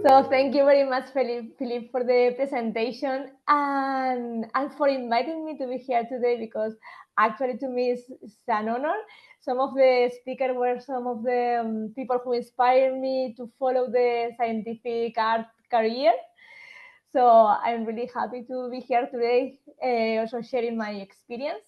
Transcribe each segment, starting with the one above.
So thank you very much, Philippe, for the presentation and for inviting me to be here today, because actually to me it's an honor. Some of the speakers were some of the people who inspired me to follow the scientific art career. So I'm really happy to be here today, also sharing my experience.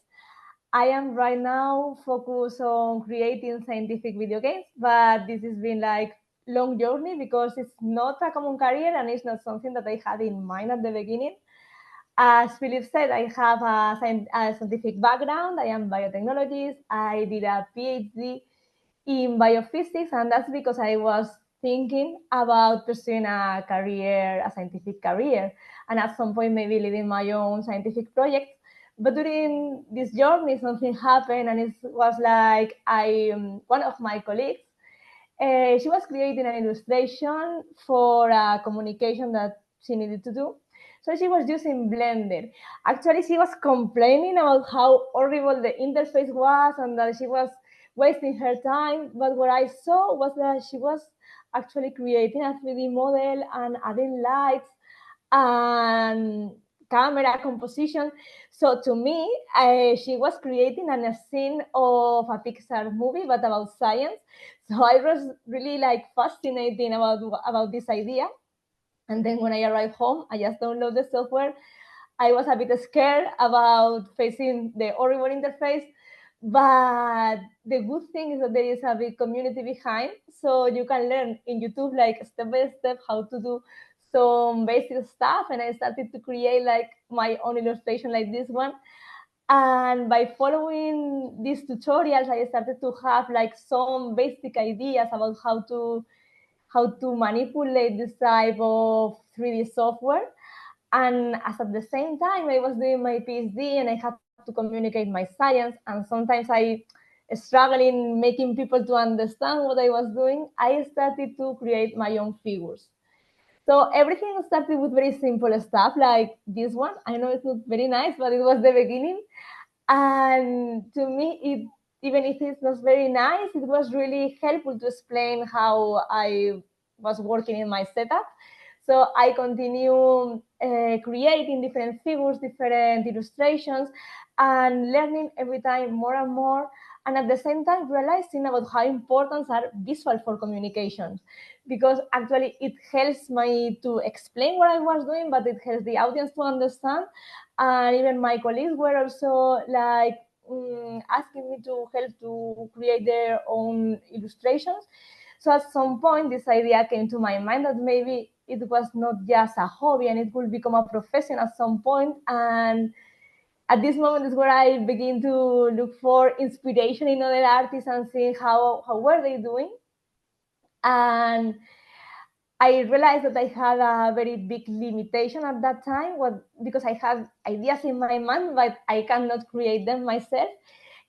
I am right now focused on creating scientific video games, but this has been like long journey because it's not a common career and it's not something that I had in mind at the beginning. As Philip said, I have a scientific background. I am biotechnologist. I did a PhD in biophysics, and that's because I was thinking about pursuing a career, a scientific career, and at some point maybe leading my own scientific project. But during this journey, something happened, and it was like one of my colleagues, she was creating an illustration for a communication that she needed to do. So she was using Blender. Actually, she was complaining about how horrible the interface was and that she was wasting her time. But what I saw was that she was actually creating a 3D model and adding lights and camera composition. So to me, she was creating a scene of a Pixar movie, but about science. So I was really like fascinated about this idea. And then when I arrived home, I just downloaded the software. I was a bit scared about facing the horrible interface, but the good thing is that there is a big community behind, so you can learn in YouTube like step by step how to do some basic stuff. And I started to create like my own illustration like this one. And by following these tutorials, I started to have like some basic ideas about how to manipulate this type of 3D software. And as at the same time, I was doing my PhD and I had to communicate my science. And sometimes I struggled in making people to understand what I was doing. I started to create my own figures. So everything started with very simple stuff like this one. I know it's not very nice, but it was the beginning. And to me, even if it was very nice, it was really helpful to explain how I was working in my setup. So I continue creating different figures, different illustrations, and learning every time more and more. And at the same time, realizing about how important are visual for communication, because actually it helps me to explain what I was doing, but it helps the audience to understand. And even my colleagues were also like asking me to help to create their own illustrations. So at some point, this idea came to my mind that maybe it was not just a hobby and it would become a profession at some point. And at this moment is where I begin to look for inspiration in other artists and seeing how were they doing. And I realized that I had a very big limitation at that time, because I had ideas in my mind, but I cannot create them myself.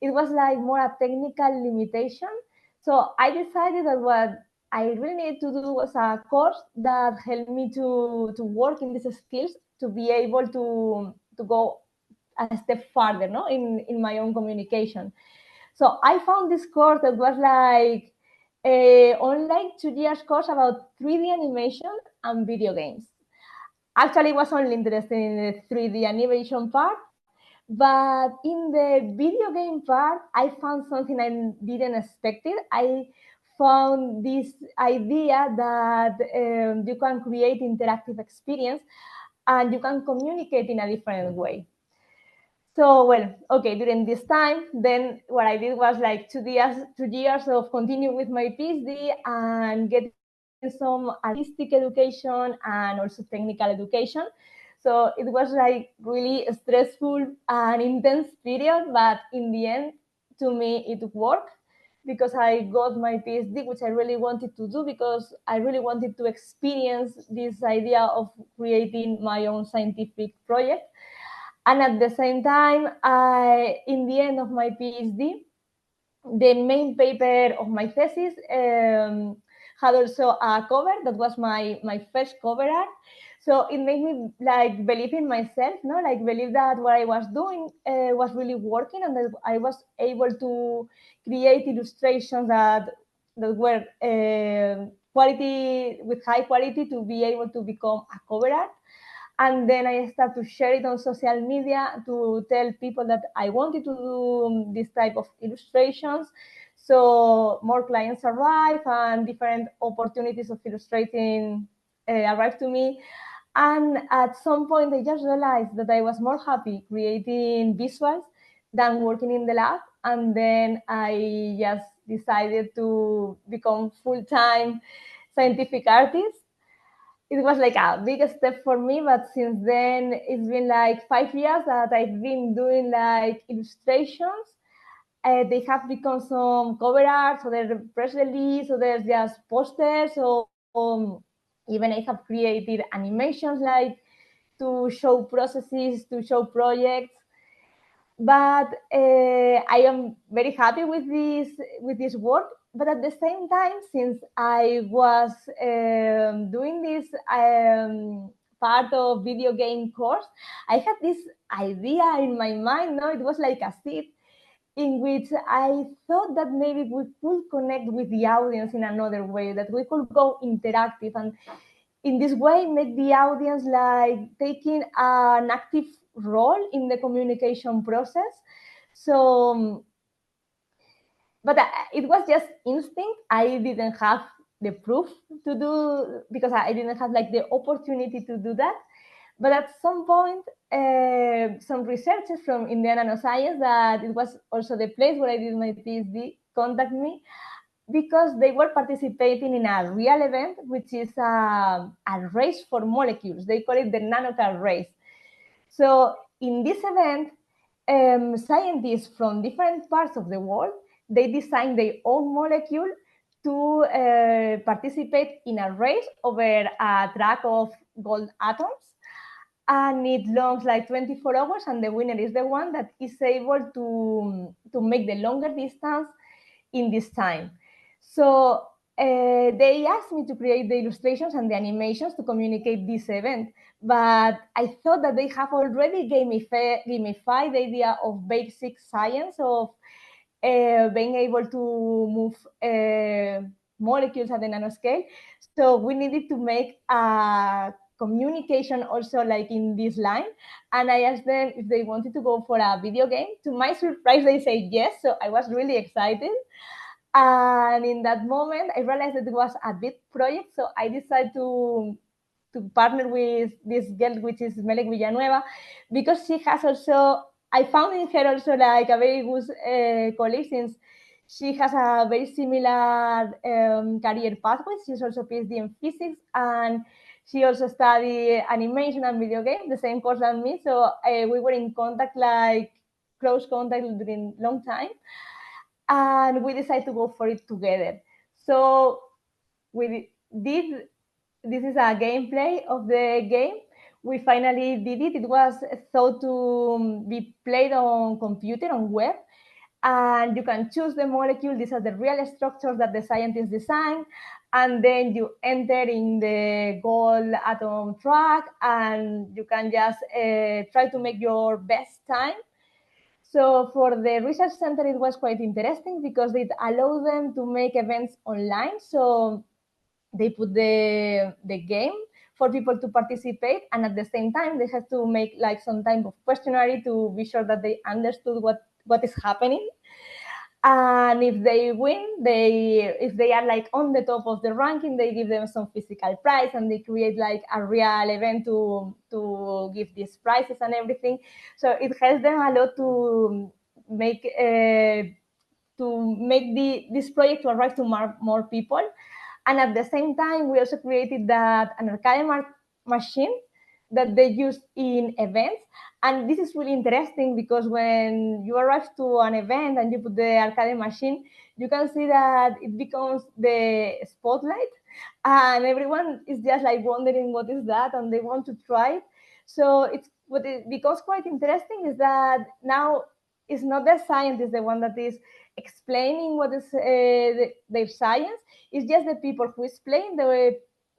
It was like more a technical limitation. So I decided that what I really needed to do was a course that helped me to work in these skills, to be able to go a step further, no, in my own communication. So I found this course that was like a online 2 years course about 3D animation and video games. Actually, I was only interested in the 3D animation part, but in the video game part, I found something I didn't expect it. I found this idea that you can create interactive experience and you can communicate in a different way. So, well, okay, during this time, then what I did was like 2 years of continuing with my PhD and getting some artistic education and also technical education. So it was like really a stressful and intense period, but in the end, to me, it worked because I got my PhD, which I really wanted to do because I really wanted to experience this idea of creating my own scientific project. And at the same time, in the end of my PhD, the main paper of my thesis had also a cover that was my first cover art. So it made me like believe in myself, no, like believe that what I was doing was really working, and that I was able to create illustrations that were quality, with high quality, to be able to become a cover art. And then I started to share it on social media to tell people that I wanted to do this type of illustrations. So more clients arrive and different opportunities of illustrating arrived to me. And at some point, I just realized that I was more happy creating visuals than working in the lab. And then I just decided to become full-time scientific artist. It was like a big step for me, but since then it's been like 5 years that I've been doing like illustrations. They have become some cover art, so there's press release, so there's just posters, so even I have created animations like to show processes, to show projects. But I am very happy with this work. But at the same time, since I was doing this part of video game course, I had this idea in my mind. No, it was like a seed in which I thought that maybe we could connect with the audience in another way, that we could go interactive and in this way make the audience like taking an active role in the communication process. So but it was just instinct. I didn't have the proof to do, because I didn't have like the opportunity to do that. But at some point, some researchers from Indiana Nanoscience, that it was also the place where I did my PhD, contact me because they were participating in a real event, which is a race for molecules. They call it the nanocar race. So in this event, scientists from different parts of the world, they design their own molecule to participate in a race over a track of gold atoms. And it lasts like 24 hours, and the winner is the one that is able to make the longer distance in this time. So they asked me to create the illustrations and the animations to communicate this event. But I thought that they have already gamified the idea of basic science, of being able to move molecules at the nanoscale. So we needed to make a communication also like in this line. And I asked them if they wanted to go for a video game. To my surprise, they said yes. So I was really excited. And in that moment, I realized that it was a big project. So I decided to partner with this girl, which is Melek Villanueva, because she has also, I found in her also like a very good colleague, since she has a very similar career pathway. She's also PhD in physics, and she also studied animation and video games, the same course than me. So we were in contact, like close contact during a long time. And we decided to go for it together. So we did, this is a gameplay of the game. We finally did it. It was thought to be played on computer, on web, and you can choose the molecule. These are the real structures that the scientists design. And then you enter in the gold atom track, and you can just try to make your best time. So for the research center, it was quite interesting because it allowed them to make events online. So they put the game for people to participate, and at the same time, they have to make like some type of questionnaire to be sure that they understood what is happening. And if they win, if they are like on the top of the ranking, they give them some physical prize, and they create like a real event to give these prizes and everything. So it helps them a lot to make this project to arrive to more people. And at the same time, we also created an arcade machine that they use in events. And this is really interesting because when you arrive to an event and you put the arcade machine, you can see that it becomes the spotlight, and everyone is just like wondering what is that, and they want to try it. So what it becomes quite interesting is that now it's not the scientist the one that is explaining what is their science. It's just the people who explain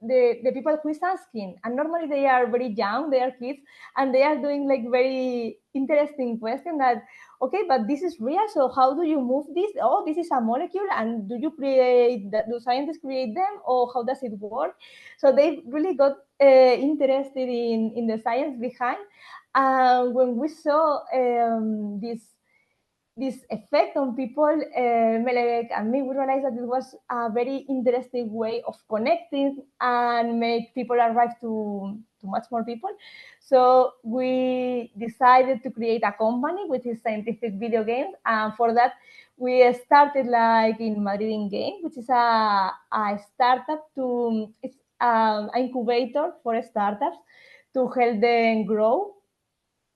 the people who is asking, and normally they are very young, they are kids, and they are doing like very interesting question that, okay, but this is real, so how do you move this? Oh, this is a molecule, and do you create that? Do scientists create them, or how does it work? So they really got interested in the science behind. And when we saw this effect on people, Melek and me, we realized that it was a very interesting way of connecting and make people arrive to much more people. So we decided to create a company, which is Scientific Videogames. And for that, we started like in Madrid in Game, which is a startup it's an incubator for startups to help them grow,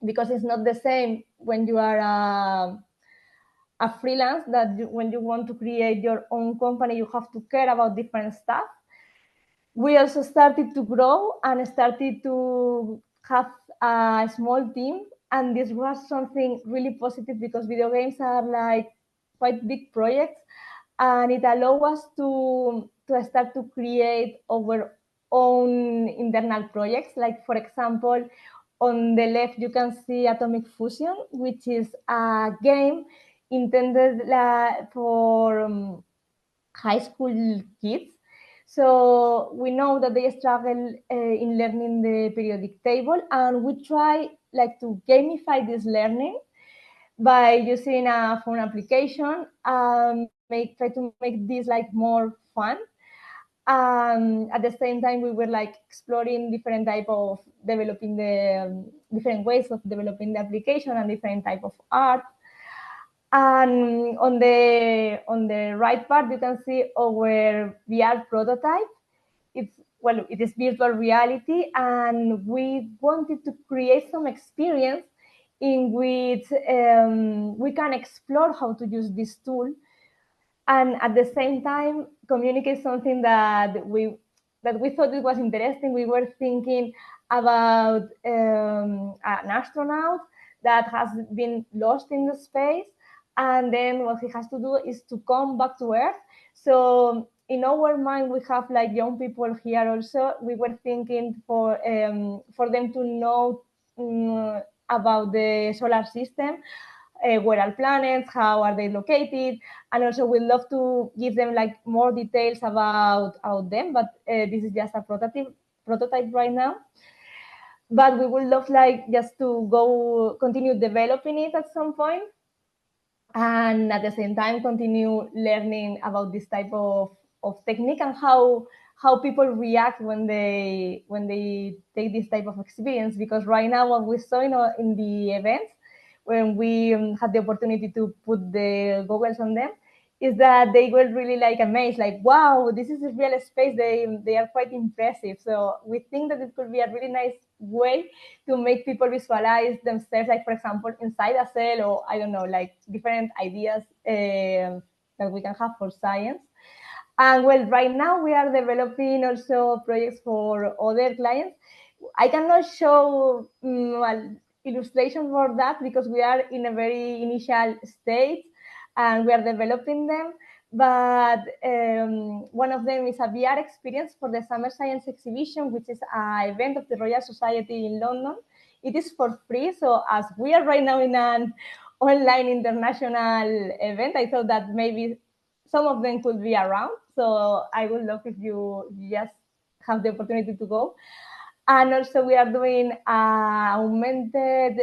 because it's not the same when you are a freelance that when you want to create your own company, you have to care about different stuff. We also started to grow and started to have a small team. And this was something really positive because video games are like quite big projects, and it allows us to start to create our own internal projects. Like, for example, on the left, you can see Atomic Fusion, which is a game intended for high school kids. So we know that they struggle in learning the periodic table, and we try like to gamify this learning by using a phone application, try to make this like more fun. At the same time, we were like exploring different type of developing the different ways of developing the application and different type of art. And on the right part, you can see our VR prototype. It is virtual reality, and we wanted to create some experience in which we can explore how to use this tool, and at the same time communicate something that we thought it was interesting. We were thinking about an astronaut that has been lost in the space, and then what he has to do is to come back to Earth. So in our mind, we have like young people here also. We were thinking for them to know about the solar system, where are planets, how are they located, and also we'd love to give them like more details about them, but this is just a prototype right now. But we would love like just to go continue developing it at some point, and at the same time continue learning about this type of technique and how people react when they take this type of experience. Because right now what we saw in the events, when we had the opportunity to put the goggles on them, is that they were really like amazed, like, wow, this is a real space. They are quite impressive. So we think that it could be a really nice way to make people visualize themselves, like, for example, inside a cell, or I don't know, like different ideas that we can have for science. And well, right now we are developing also projects for other clients. I cannot show illustration for that because we are in a very initial stage and we are developing them. But one of them is a VR experience for the Summer Science Exhibition, which is an event of the Royal Society in London. It is for free. So as we are right now in an online international event, I thought that maybe some of them could be around. So I would love if you just have the opportunity to go. And also we are doing augmented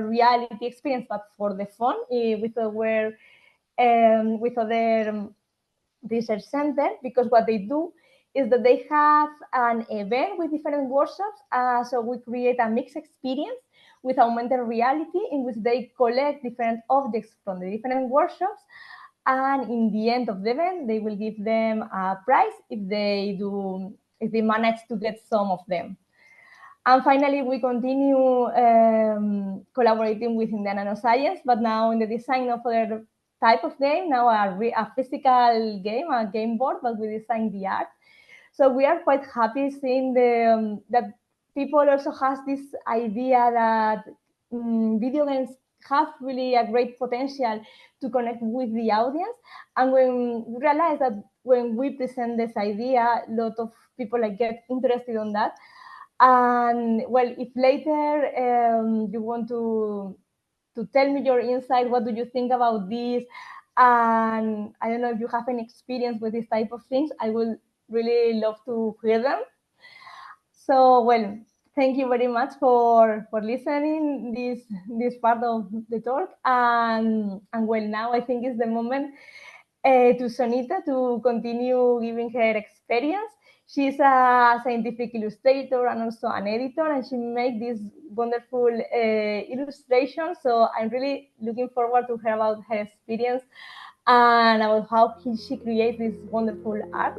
reality experience, but for the phone with other research center, because what they do is that they have an event with different workshops. So we create a mixed experience with augmented reality in which they collect different objects from the different workshops. And in the end of the event, they will give them a prize if they manage to get some of them. And finally, we continue collaborating with Indiana Nanoscience, but now in the design of other type of game, now a physical game, a game board, but we design the art. So we are quite happy seeing that people also has this idea that video games have really a great potential to connect with the audience. And when we realize that when we present this idea, a lot of people like get interested on that. And well, if later you want to tell me your insight, what do you think about this? And I don't know if you have any experience with this type of things. I will really love to hear them. So well, thank you very much for listening this part of the talk. And well, now I think is the moment to Sonita to continue giving her experience. She's a scientific illustrator and also an editor, and she makes this wonderful illustration. So I'm really looking forward to hear about her experience and about how she creates this wonderful art.